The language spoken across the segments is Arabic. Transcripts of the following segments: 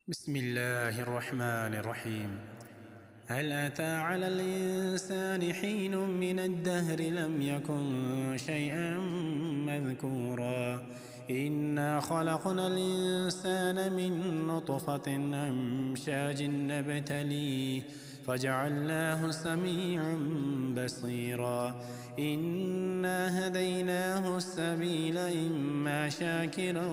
بسم الله الرحمن الرحيم. هل أتى على الإنسان حين من الدهر لم يكن شيئا مذكورا. إنا خلقنا الإنسان من نطفة أمشاج نبتليه فجعلناه سميعا بصيرا. إنا هديناه السبيل إما شاكرا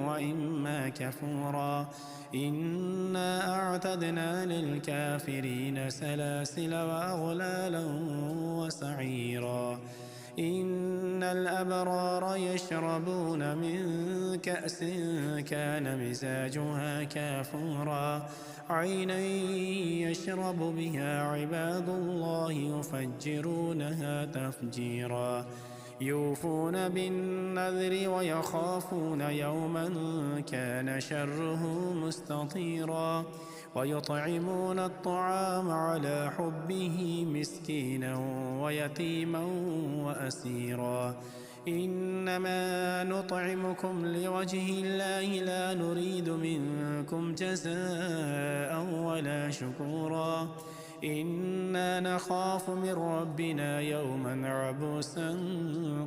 وإما كفورا. إنا أعتدنا للكافرين سلاسل وأغلالا وسعيرا. إن الأبرار يشربون من كأس كان مزاجها كافورا عينا يشرب بها عباد الله يفجرونها تفجيرا. يوفون بالنذر ويخافون يوما كان شره مستطيرا. ويطعمون الطعام على حبه مسكينا ويتيما وأسيرا. إنما نطعمكم لوجه الله لا نريد منكم جزاء ولا شكورا. إنا نخاف من ربنا يوما عبوسا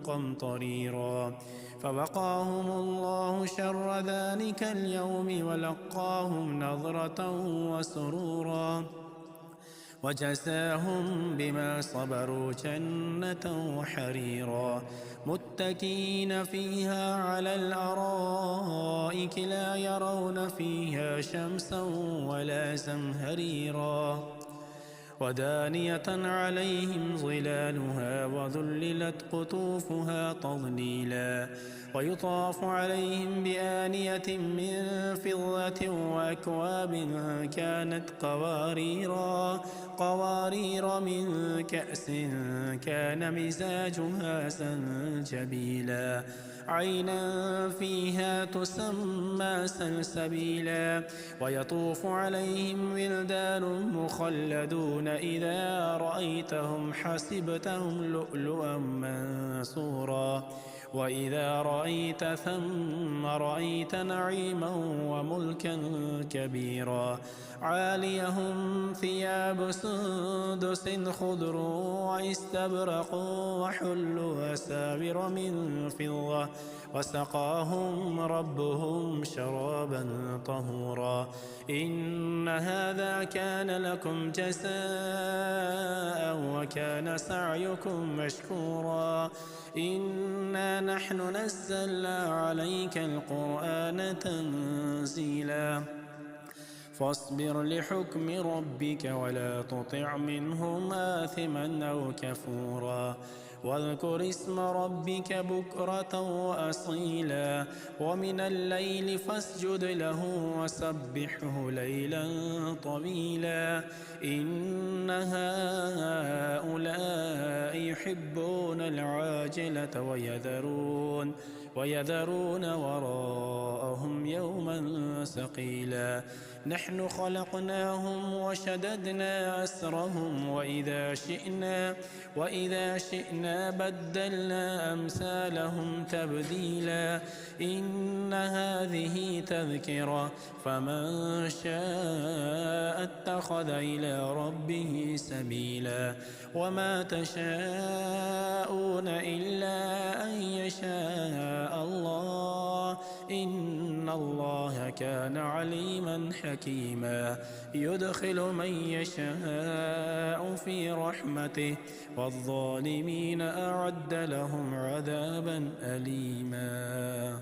قمطريرا. فوقاهم الله شر ذلك اليوم ولقاهم نظرة وسرورا وجزاهم بما صبروا جنة وحريرا. متكئين فيها على الأرائك لا يرون فيها شمسا ولا زمهريرا. ودانية عليهم ظلالها وذللت قطوفها تضليلا. ويطاف عليهم بآنية من فضة وأكواب كانت قوارير من كأس كان مزاجها زنجبيلا. عينا فيها تسمى سلسبيلا. ويطوف عليهم ولدان مخلدون إذا رأيتهم حسبتهم لؤلؤا منثورا. وإذا رأيت ثم رأيت نعيما وملكا كبيرا. عاليهم ثياب سندس خضر واستبرق وحلوا أساور من فضة وسقاهم ربهم شرابا طهورا. إن هذا كان لكم جزاء وكان سعيكم مشكورا. إنا نحن نزلنا عليك القرآن تنزيلا. فاصبر لحكم ربك ولا تطع منهم آثما أو كفورا. واذكر اسم ربك بكرة وأصيلا. ومن الليل فاسجد له وسبحه ليلا طويلا. إن هؤلاء يحبون العاجلة ويذرون وراءهم يوما ثقيلا. نحن خلقناهم وشددنا أسرهم وإذا شئنا بدلنا أمثالهم تبديلا. إن هذه تذكرة فمن شاء اتخذ إلى ربه سبيلا. وما تشاءون إلا أن يشاء الله. إن الله كان عليما حكيما. يدخل من يشاء في رحمته والظالمين أعد لهم عذابا أليما.